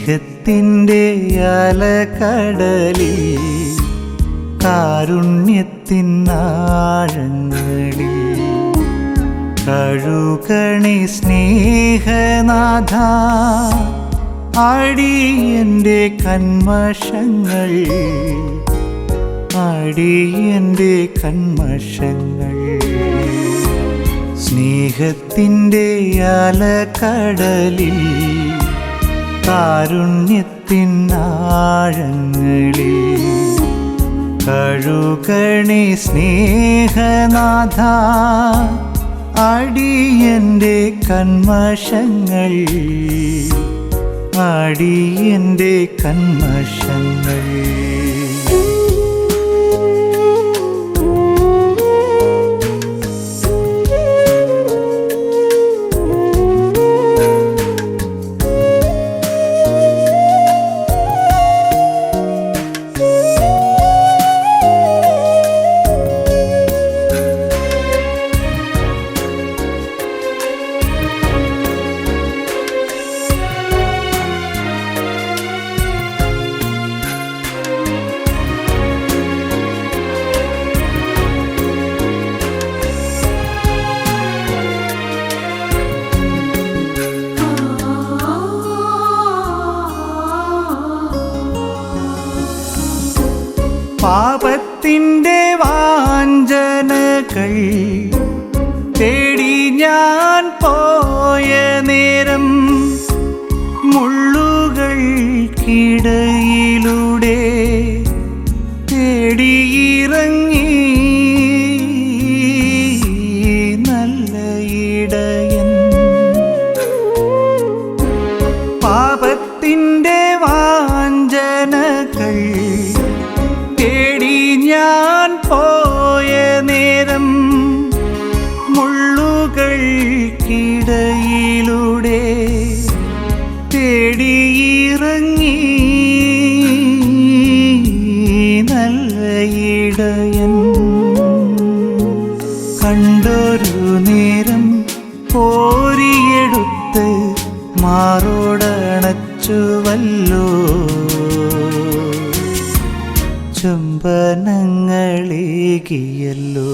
സ്നേഹത്തിൻ്റെ അലകടലിൽ കാരുണ്യത്തിനാഴങ്ങളിൽ കഴുകണേ സ്നേഹനാഥ അടിയൻ്റെ കന്മഷങ്ങൾ അടിയൻ്റെ കന്മഷങ്ങൾ സ്നേഹത്തിൻ്റെ അലകടലിൽ കാരുണ്യത്തിനാഴങ്ങളിൽ കഴുകണേ സ്നേഹനാഥ അടിയൻ്റെ കന്മഷങ്ങൾ അടിയൻ്റെ കന്മഷങ്ങൾ പാപത്തിൻ്റെ വാഞ്ചനകൾ തേടി ഞാൻ പോയ നേരം മുള്ളുകൾക്കിടയിലൂടെ തേടിയിറങ്ങി നല്ല ഇടയൻ പാപത്തിൻ്റെ വാഞ്ചനകൾ തേടി ഞാൻ പോയ നേരം മുള്ളുകൾക്കിടയിലൂടെ തേടിയിറങ്ങി നല്ല ഇടയൻ കണ്ടൊരു നേരം കോരിയെടുത്ത് മാറോടണച്ചുവല്ലോ ചുംബനങ്ങളേകിയല്ലോ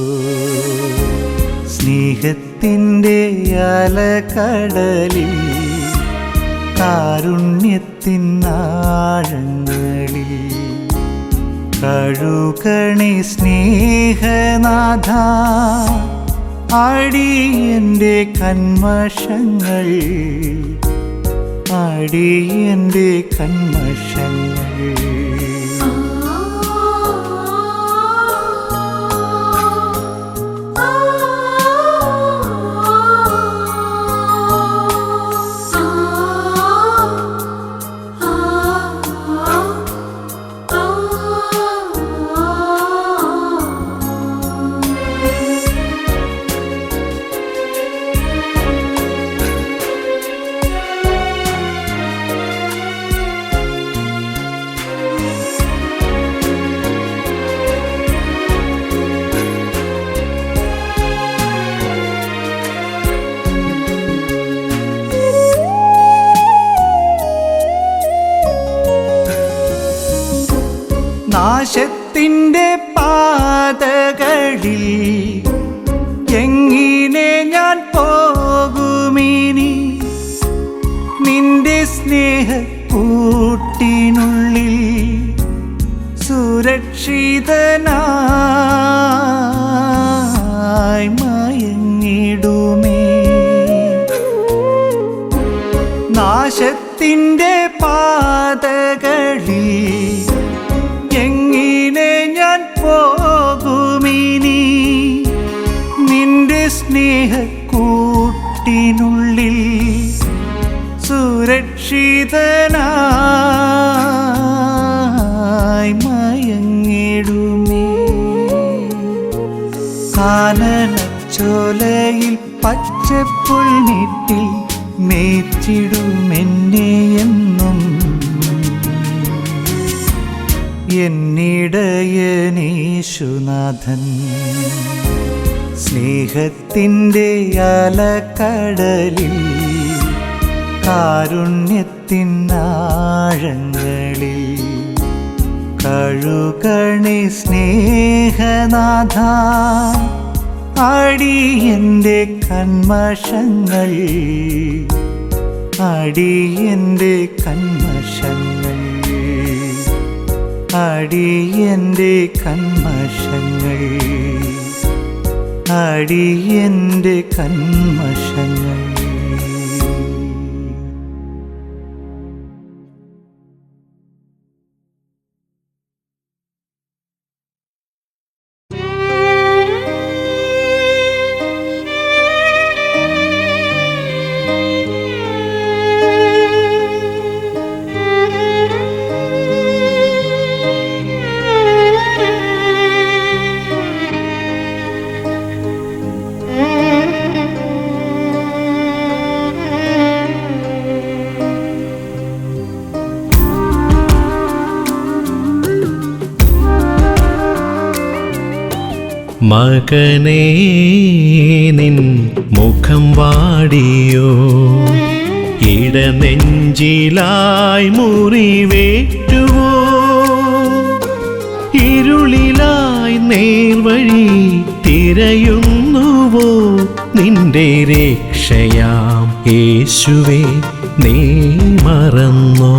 സ്നേഹത്തിൻ്റെ അലകടലിൽ കാരുണ്യത്തിനാഴങ്ങളിൽ കഴുകണേ സ്നേഹനാഥ അടിയൻ്റെ കന്മഷങ്ങൾ അടിയൻ്റെ കന്മഷങ്ങൾ നാശത്തിൻ്റെ പാതകളിൽ എങ്ങനെ ഞാൻ പോകുമിനി നിന്റെ സ്നേഹക്കൂട്ടിനുള്ളിൽ സുരക്ഷിതനായി മയങ്ങിടുമേ നാശത്തിൻ്റെ പാതകളിൽ എങ്ങനെ ഞാൻ പോകുമിനി നിന്റെ സ്നേഹക്കൂട്ടിനുള്ളിൽ സുരക്ഷിതനായി മയങ്ങിടുമേ കാനനച്ചോലയിൽ പച്ചപ്പുൽമേട്ടിൽ മേച്ചിടുമെന്നെ എന്നും എന്നിടയനേശുനാഥൻ സ്നേഹത്തിൻ്റെ അലകടലിൽ കാരുണ്യത്തിനാഴങ്ങളിൽ കഴുകണേ സ്നേഹനാഥ. അടിയന്റെ കന്മഷങ്ങൾ, അടിയന്റെ കന്മഷങ്ങൾ, അടിയന്റെ കന്മഷങ്ങൾ, അടിയന്റെ കന്മഷങ്ങൾ. മകനേ നിൻ മുഖം വാടിയോ, ഇടനെഞ്ചിലായി മുറിവേറ്റുവോ, ഇരുളിലായി നേർവഴി തിരയുന്നുവോ, നിന്റെ രക്ഷയാം യേശുവേ നീ മറന്നോ.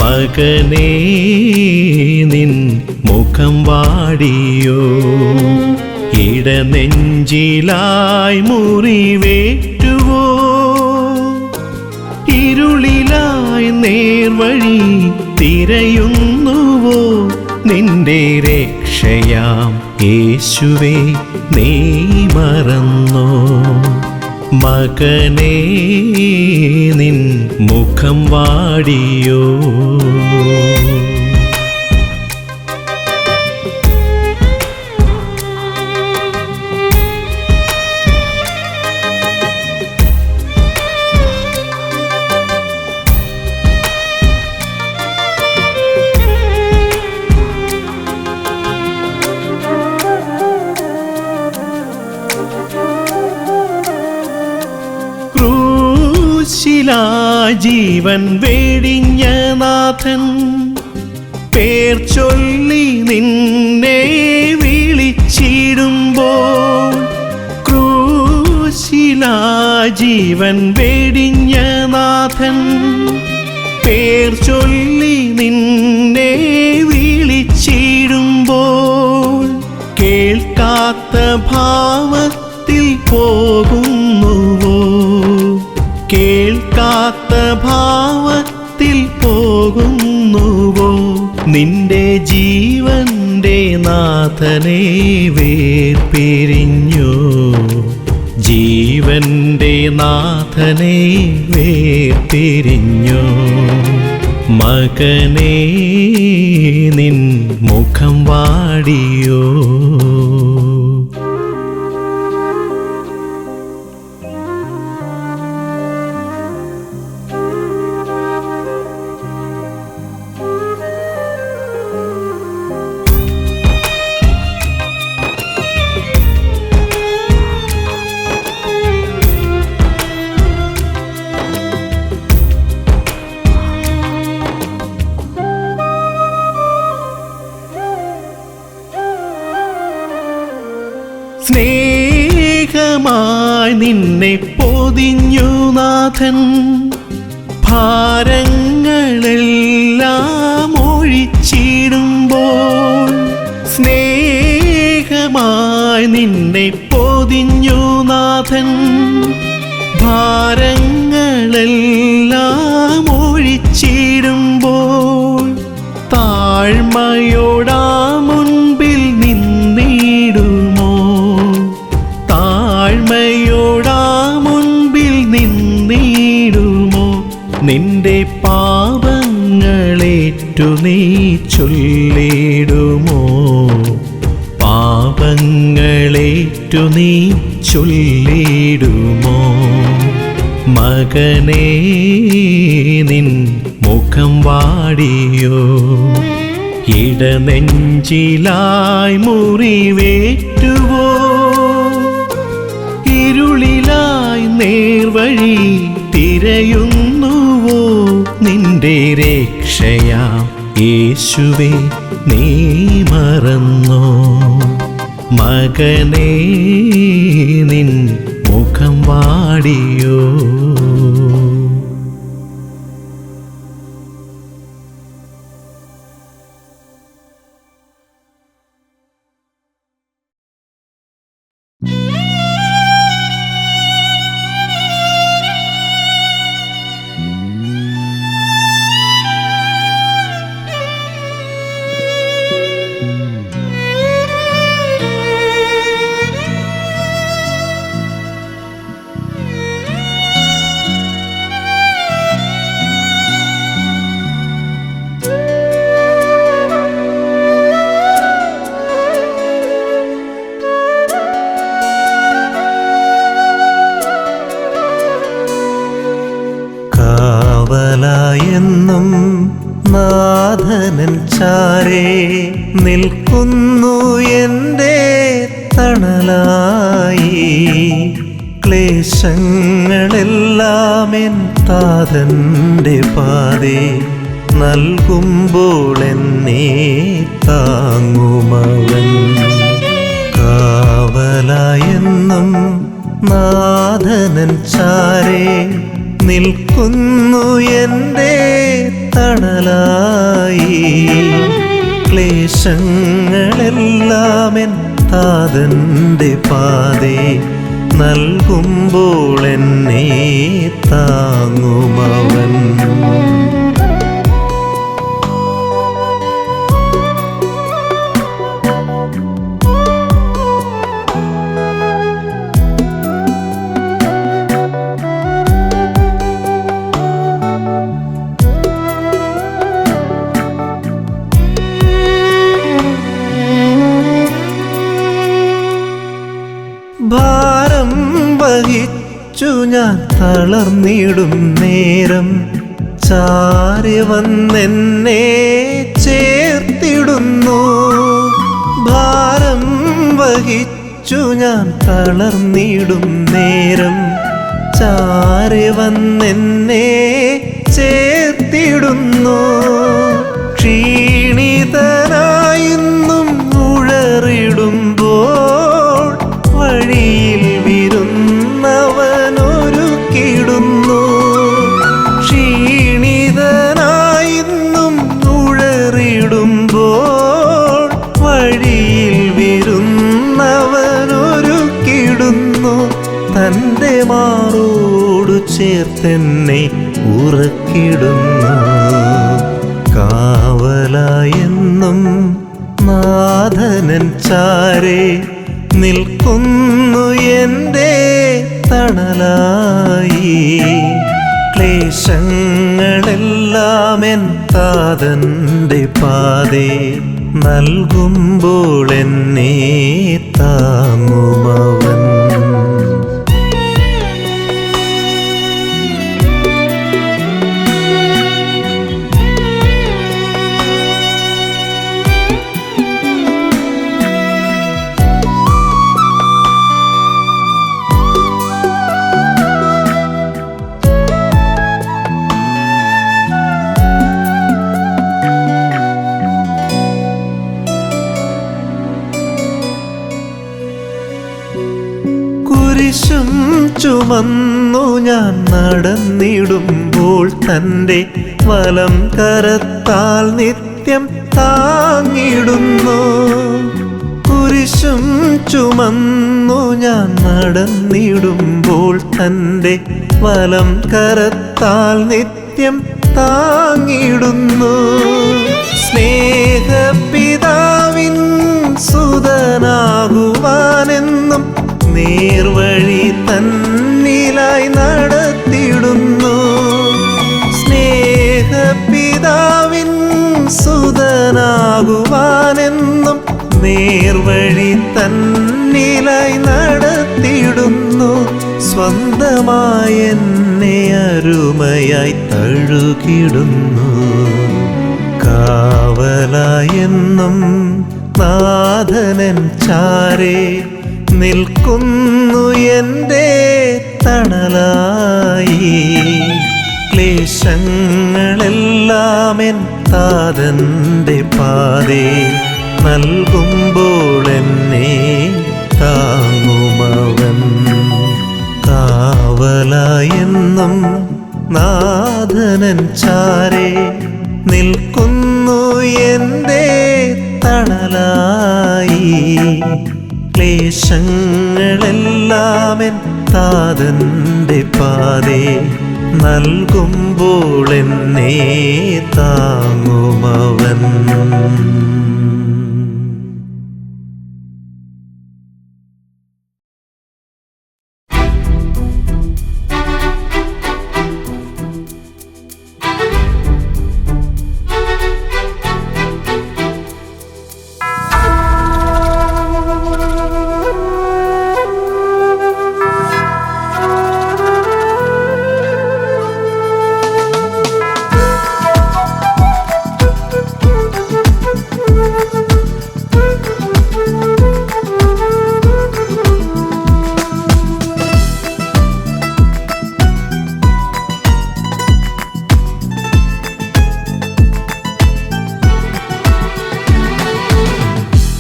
മകനേ നിൻ മുഖം വാടിയോ, ഇടനെഞ്ചിലായി മുറിവേറ്റുവോ, ഇരുളിലായി നേർവഴി തിരയുന്നുവോ, നിന്റെ രക്ഷയാം യേശുവേ നീ മറന്നോ. മകനേ നിൻ മുഖം വാടിയോ. ജീവൻ വെടിഞ്ഞ നാഥൻ പേർ ചൊല്ലി നിന്നെ വിളിച്ചിടുമ്പോൾ, ക്രൂശിലാ ജീവൻ വെടിഞ്ഞ നാഥൻ പേർ ചൊല്ലി നിന്നെ വിളിച്ചിടുമ്പോൾ, കേൾക്കാത്ത ഭാവത്തിൽ പോകുന്നുവോ, കേൾക്കാത്ത ഭാവത്തിൽ പോകുന്നുവോ, നിന്റെ ജീവന്റെ നാഥനെ വേർപിരിഞ്ഞു, ജീവന്റെ നാഥനെ വേർപിരിഞ്ഞു. മകനേ നിൻ മുഖം വാടിയോ. സ്നേഹമായി നിന്നെ പൊതിഞ്ഞു നാഥൻ, ഭാരങ്ങളെല്ലാം ഒഴിച്ചിടുമ്പോൾ, സ്നേഹമായി നിന്നെ പൊതിഞ്ഞു നാഥൻ, ഭാരങ്ങളെല്ലാം ഒഴിച്ചിടുമ്പോൾ, താഴ്മയോടാ മുൻപിൽ നിന്നിടുമോ, താഴ്മയോടാ മുൻപിൽ നിന്നിടുമോ, നിന്റെ പാപങ്ങളേറ്റു നീ ചൊല്ലിടുമോ, പാപങ്ങളേറ്റു നീ ചൊല്ലിടുമോ. മകനേ നിൻ മുഖം വാടിയോ, ഇടനെഞ്ചിലായി മുറിവേറ്റുവോ, ഇരുളിലായി നേർവഴി തിരയുന്നുവോ നിന്റെ രക്ഷയാം യേശുവേ നീ മറന്നോ? മകനേ നിൻ മുഖം വാടിയോ? കാവലായെന്നും നാഥനൻ ചാരേ നിൽക്കുന്നു എൻ്റെ തണലായി. ക്ലേശങ്ങളെല്ലാം എൻ താതൻ്റെ പാതേ നൽകുമ്പോൾ എന്നെ താങ്ങുമവൻ. കാവലായെന്നും നാഥനൻ ചാരേ നിൽക്കുന്നു എൻ്റെ തണലായി. ക്ലേശങ്ങളെല്ലാം എൻ താതൻ്റെ പാതേ നൽകുമ്പോൾ എന്നെ താങ്ങുമവൻ. ഭാരം വഹിച്ചു ഞാൻ തളർന്നിടും നേരം ചാരി വന്നെന്നെ ചേർത്തിടുന്നു. ഭാരം വഹിച്ചു ഞാൻ തളർന്നിടും നേരം ചാരി വന്നെന്നെ ചേർത്തിടുന്നു. ക്ഷീണിതനായിന്നും ഉഴറിടുമ്പോൾ വഴിയിൽ വിരുന്നവനൊരുക്കിടുന്നു. ക്ഷീണിതനായിന്നും ഉഴറിടുമ്പോൾ വഴിയിൽ വിരുന്നവനൊരുക്കിടുന്നു. തൻ്റെ മാറോടു ചേർത്തെന്നെ ഉറക്കിടുന്നു. കാവലായെന്നും നാഥനൻ ചാരേ നിൽക്കുന്നു എൻ്റെ തണലായി. ക്ലേശങ്ങളെല്ലാം എൻ താതൻ്റെ പാതേ നൽകുമ്പോൾ എന്നെ താങ്ങുമവൻ. കുരിശും ചുമന്നു ഞാൻ നടന്നിടുമ്പോൾ തൻ്റെ വലം കരത്താൽ നിത്യം താങ്ങിടുന്നു. കുരിശും ചുമന്നു ഞാൻ നടന്നിടുമ്പോൾ തൻ്റെ വലം കരത്താൽ നിത്യം താങ്ങിടുന്നു. സ്നേഹപിതാവിൻ സുതനാകുവാനെന്നും നേർവഴി തന്നിലായി നടത്തിടുന്നു. സ്നേഹപിതാവിൻ സുതനാകുവാനെന്നും നേർവഴി തന്നിലായി നടത്തിടുന്നു. സ്വന്തമായി എന്നെ അരുമയായി തഴുകിടുന്നു. കാവലായെന്നും നാഥനൻ ചാരേ നിൽക്കുന്നു എൻ്റെ തണലായി. ക്ലേശങ്ങളെല്ലാം എൻ താതന്റെ പാതേ നൽകുമ്പോൾ എന്നെ താങ്ങുമവൻ. കാവലായെന്നും നാഥനൻ ചാരേ നിൽക്കുന്നു എൻ്റെ തണലായി. ക്ലേശങ്ങളെല്ലാം എൻ താതന്റെ പാതേ നൽകുമ്പോൾ എന്നെ താങ്ങുമവൻ.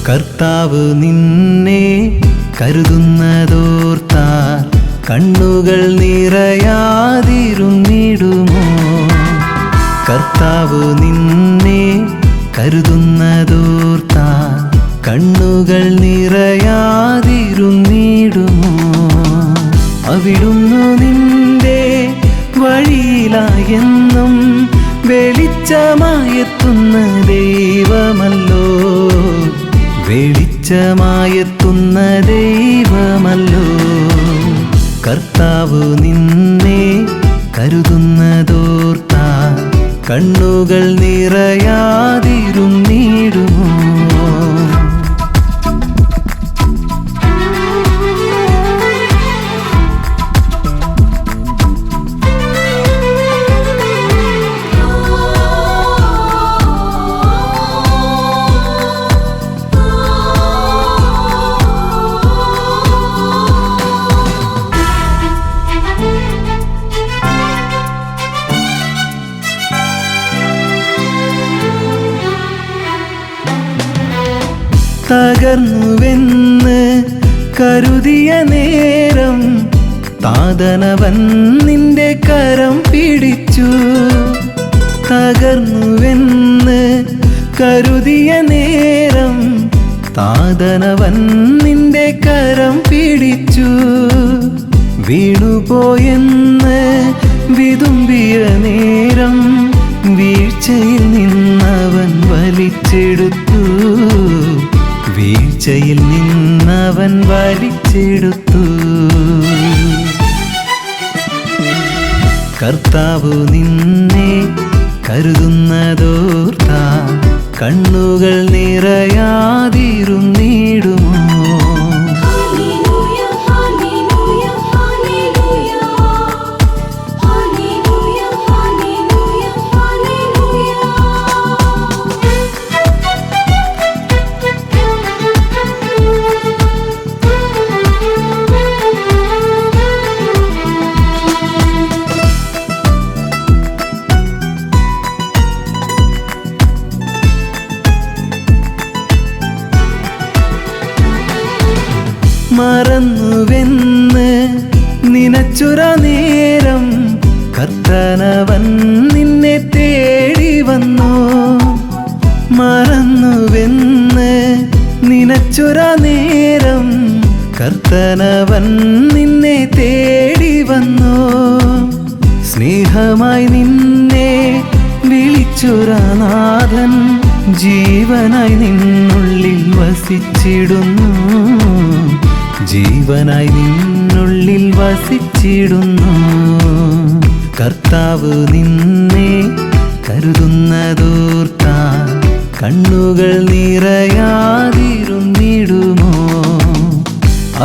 കർത്താവ് നിന്നെ കരുതുന്നതോർത്താൽ കണ്ണുകൾ നിറയാതിരുന്നിടുമോ? കർത്താവ് നിന്നെ കരുതുന്നതോർത്താൽ കണ്ണുകൾ നിറയാതിരുന്നിടുമോ? അവിടുന്നു നിന്റെ വഴിയിലായെന്നും വെളിച്ചമായെത്തുന്ന ദൈവമല്ലോ, വെളിച്ചമായെത്തുന്ന ദൈവമല്ലോ. കർത്താവ് നിന്നെ കരുതുന്നതോർത്താൽ കണ്ണുകൾ നിറയാതിരുന്നിടുമോ? തകർന്നുവെന്ന് കരുതിയ നേരം താതനവൻ നിന്റെ കരം പിടിച്ചു. തകർന്നുവെന്ന് കരുതിയ നേരം താതനവൻ നിന്റെ കരം പിടിച്ചു. വീണുപോയെന്ന് വിതുമ്പിയ നേരം വീഴ്ചയിൽ നിന്നവൻ വലിച്ചെടുത്തു, വീഴ്ചയിൽ നിന്നവൻ വലിച്ചെടുത്തു. കർത്താവ് നിന്നെ കരുതുന്നതോർത്താൽ കണ്ണുകൾ നിറയാതിരുന്നിടുമോ? മറന്നുവെന്ന് നിനച്ചുര നേരം കർത്തനവൻ നിന്നെ തേടി വന്നു. മറന്നുവെന്ന് നിനച്ചുര നേരം കർത്തനവൻ നിന്നെ തേടി വന്നു. സ്നേഹമായി നിന്നെ വിളിച്ചുരനാഥൻ ജീവനായി നിന്നുള്ളിൽ വസിച്ചിടുന്നു, ജീവനായി നിന്നുള്ളിൽ വസിച്ചിടുന്നു. കർത്താവ് നിന്നെ കരുതുന്നതോർത്താൽ കണ്ണുകൾ നിറയാതിരുന്നിടുമോ?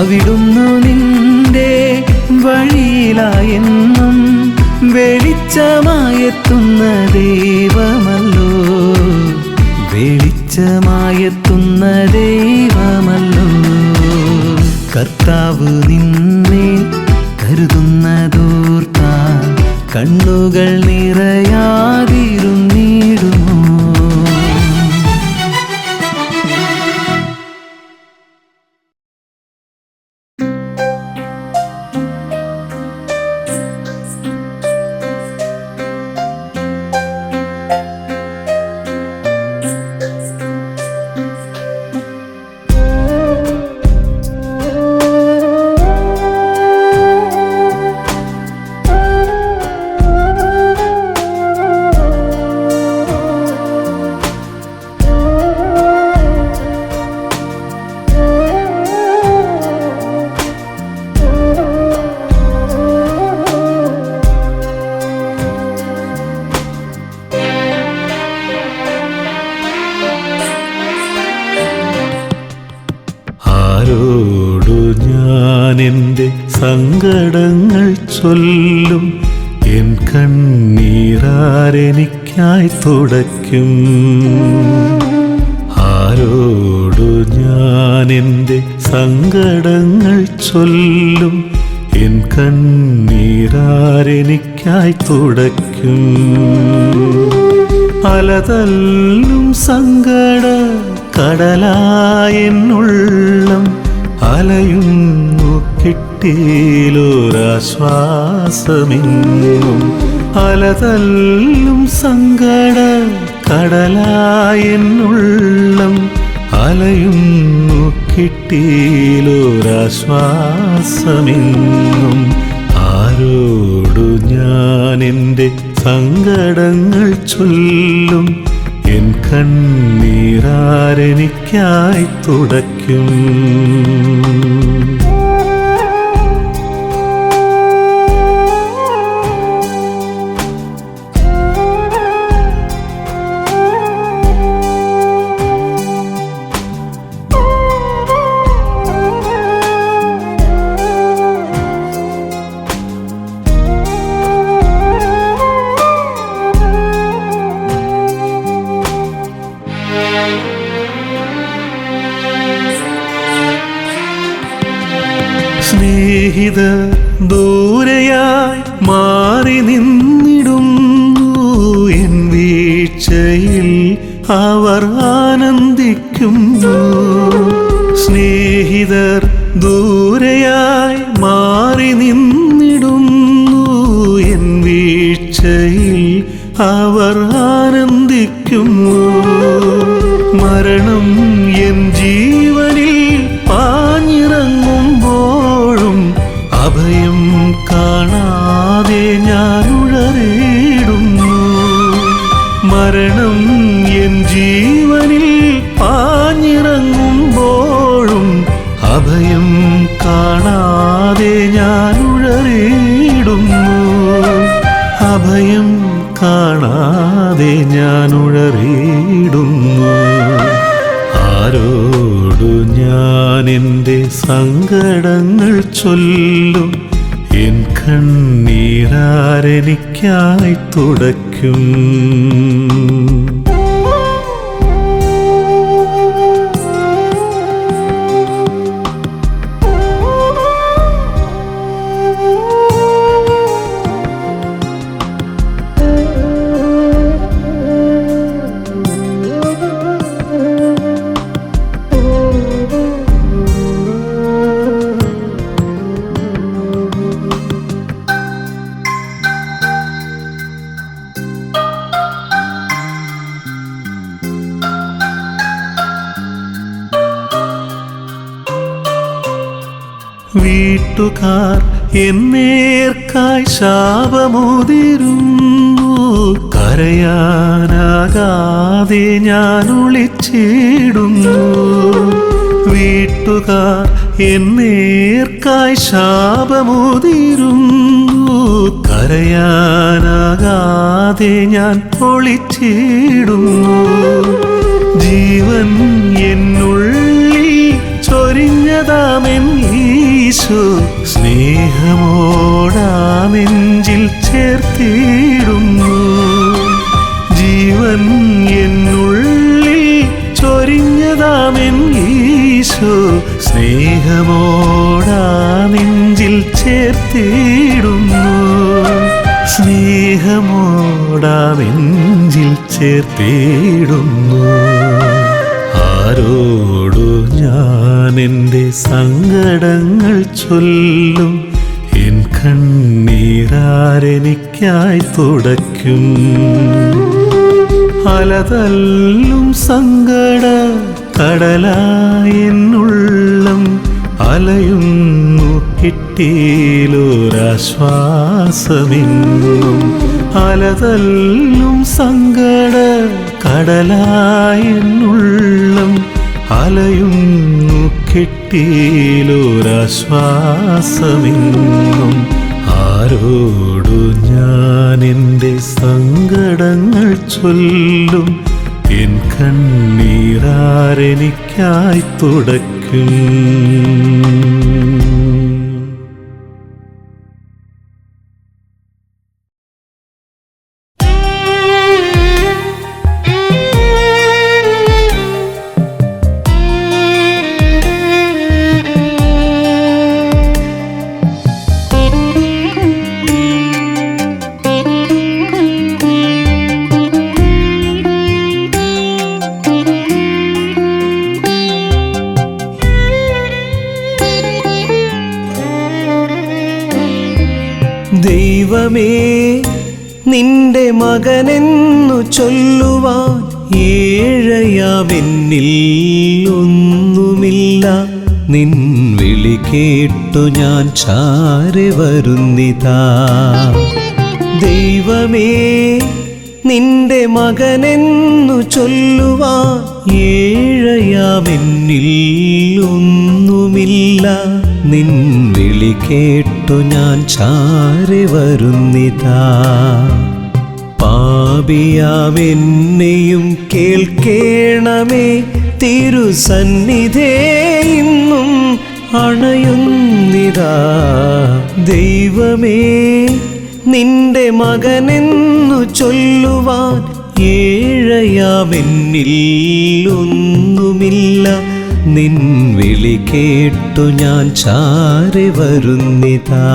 അവിടുന്നു നിന്റെ വഴിയിലായെന്നും വെളിച്ചമായെത്തുന്ന ദൈവമല്ലോ, വെളിച്ചമായെത്തുന്ന ദൈവമല്ലോ. കർത്താവ് നിന്നെ കരുതുന്ന കണ്ണുകൾ നിറയാതിരുന്നിടുമോ? ആരോടു ഞാനെൻ്റെ സങ്കടങ്ങൾ ചൊല്ലും? എൻ കണ്ണീരാരെനിക്കായി തുടയ്ക്കും? ആരോടു ഞാനെൻ്റെ സങ്കടങ്ങൾ ചൊല്ലും? എൻ കണ്ണീരാരെനിക്കായി തുടയ്ക്കും? അലതല്ലും സങ്കട കടലായെന്നുള്ളം അലയുന്നു കിട്ടിയിലൊരാശ്വാസമെങ്ങും. അലതല്ലും സങ്കട കടലായെന്നുള്ളം അലയുന്നു കിട്ടിയിലൊരാശ്വാസമെങ്ങും. ആരോടു ഞാനെൻ്റെ സങ്കടങ്ങൾ ചൊല്ലും? എൻ കണ്ണീരാരെനിക്കായി തുടയ്ക്കും? സ്നേഹിത ദൂരെയായി മാറി നിന്നിടുന്നു. എൻ വീഴ്ചയിൽ അവർ ആനന്ദിക്കുന്നു. സ്നേഹിതർ ദൂരെയായി മാറി നിന്നിടുന്നു. എൻ വീഴ്ചയിൽ അവർ ആനന്ദിക്കുന്നു. മരണം എൻ ജീവനിൽ പാഞ്ഞിറങ്ങുമ്പോഴും അഭയം കാണാതെ ഞാൻ ഉഴറിയിടുന്നു. മരണം എൻ ജീവനിൽ പാഞ്ഞിറങ്ങുമ്പോഴും അഭയം കാണാതെ ഞാൻ ഉഴറിയിടുന്നു. അഭയം കാണാതെ ഞാൻ ഉഴറിയിടുന്നു. ആരോടു ഞാനെൻ്റെ സങ്കടങ്ങൾ ചൊല്ലും? എൻ കണ്ണീരാരെനിക്കായി തുടയ്ക്കും? വീട്ടുകാർ എന്നേർക്കായി ശാപമുതിരുന്നു. കരയാനാകാതെ ഞാൻ ഒളിച്ചിടുന്നു. വീട്ടുകാർ എന്നേർക്കായി ശാപമുതിരുന്നു. കരയാനാകാതെ ഞാൻ ഒളിച്ചിടുന്നു. ജീവൻ എന്നുള്ളിൽ ചൊരിഞ്ഞതാമെൻ ഈശോ സ്നേഹമോടാ നെഞ്ചിൽ ചേർത്തിടുന്നു. ജീവൻ എന്നുള്ളിൽ ചൊരിഞ്ഞതാമെൻ ഈശോ സ്നേഹമോടാ നെഞ്ചിൽ ചേർത്തിടുന്നു. സ്നേഹമോടാനെഞ്ചിൽ ചേർത്തിടുന്നു. ആരോടു ഞാൻ എൻ്റെ സങ്കടങ്ങൾ ചൊല്ലും? എൻ കണ്ണീരാരെനിക്കായി തുടയ്ക്കും? അലതല്ലും സങ്കട കടലായെന്നുള്ളം അലയുന്നു, കിട്ടിയിലൊരാശ്വാസമെന്നും. അലതല്ലും സങ്കട കടലായെന്നുള്ളം അലയുന്നു, കിട്ടിയിലൊരാശ്വാസമെന്നും. ആരോടു ഞാൻ എൻ്റെ സങ്കടങ്ങൾ ചൊല്ലും? എൻ കണ്ണീരാരെനിക്കായി തുടയ്ക്കും? ദൈവമേ, നിന്റെ മകനെന്നു ചൊല്ലുവാൻ ഏഴയാമെന്നിൽ ഒന്നുമില്ല. നിൻ വിളി കേട്ടു ഞാൻ ചാരെ വരുന്നിതാ. ദൈവമേ, നിന്റെ മകനെന്നു ചൊല്ലുവാൻ ഏഴയാമെന്നിൽ ഒന്നുമില്ല. നിൻ വിളി കേട്ടു ഞാൻ ചാരെ വരുന്നിതാ. പാപിയാമെന്നെയും കേൾക്കേണമേ, തിരുസന്നിധേ ഇന്നും അണയുന്നിതാ. ദൈവമേ, നിന്റെ മകനെന്നു ചൊല്ലുവാൻ ഏഴയാമെന്നിൽ ഒന്നുമില്ല. നിൻ വിളി കേട്ടു ഞാൻ ചാരെ വരുന്നിതാ.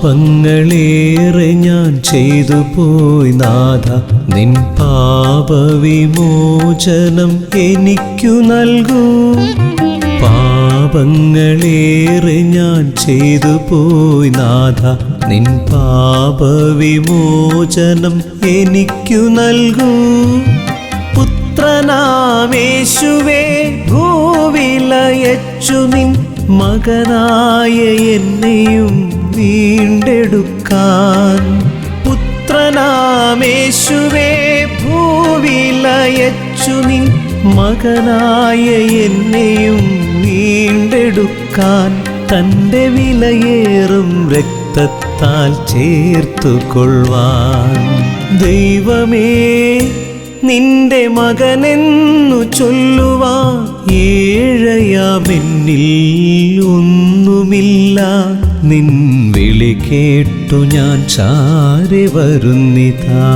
പാപങ്ങളേറെ ഞാൻ ചെയ്തു പോയി നാഥ, നിൻ പാപവിമോചനം എനിക്കു നൽകൂ. പാപങ്ങളേറെ ഞാൻ ചെയ്തു പോയി നാഥ, നിൻ പാപവിമോചനം എനിക്കു നൽകൂ. പുത്രനാമേശുവേ, ഭൂവിലയച്ചു നിൻ മകനായ എന്നെയും വീണ്ടെടുക്കാൻ. പുത്രനാമേശുവേ, ഭൂവിലയച്ചു നിൻ മകനായ എന്നെയും വീണ്ടെടുക്കാൻ. തൻ്റെ വിലയേറും രക്തത്താൽ ചേർത്തുകൊള്ളുവാൻ. ദൈവമേ, നിന്റെ മകനെന്നു ചൊല്ലുവാൻ ഏഴയാമെന്നിൽ ഒന്നുമില്ല. നിൻ വിളി കേട്ടു ഞാൻ ചാരെ വരുന്നിതാ.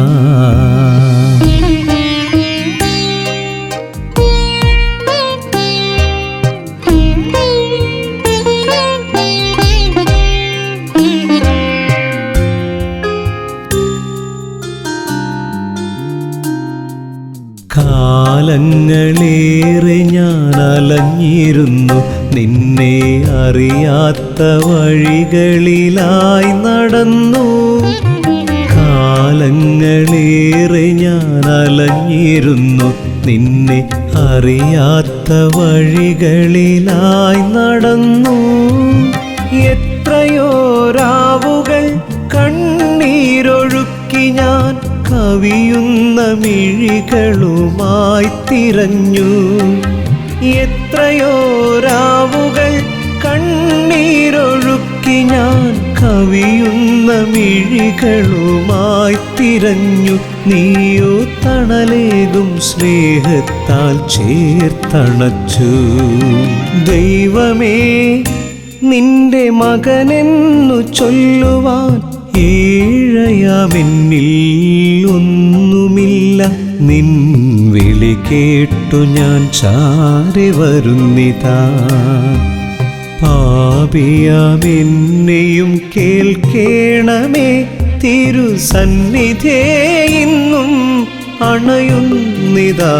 കാലങ്ങളേറെ ഞാൻ അലഞ്ഞിരുന്നു, നിന്നെ അറിയാത്ത വഴികളിലായി നടന്നു. കാലങ്ങളേറെ ഞാൻ അലഞ്ഞിരുന്നു, നിന്നെ അറിയാത്ത വഴികളിലായി നടന്നു. എത്രയോ രാവുകൾ കണ്ണീരൊഴുക്കി ഞാൻ കവിയുന്ന മിഴികളുമായി തിരഞ്ഞു. എത്രയോ രാവുകൾ കണ്ണീരൊഴുക്കി നോക്കി ഞാൻ കവിയുന്ന മിഴികളുമായി തിരഞ്ഞു. നീയോ തണലേകും സ്നേഹത്താൽ ചേർത്തണച്ചു. ദൈവമേ, നിന്റെ മകനെന്നു ചൊല്ലുവാൻ ഏഴയാമെന്നിൽ ഒന്നുമില്ല. നിൻ വിളി കേട്ടു ഞാൻ ചാരി വരുന്നിതാ. പാപിയാമെന്നെയും കേൾക്കേണമേ, തിരുസന്നിധേ ഇന്നും അണയുന്നിതാ.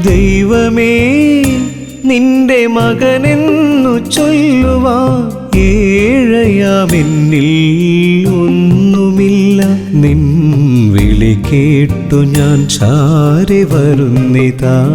ദൈവമേ, നിന്റെ മകനെന്നു ചൊല്ലുവാൻ ഏഴയാമെന്നിൽ ഒന്നുമില്ല. നിൻ വിളി കേട്ടു ഞാൻ ചാരി വരുന്നിതാ.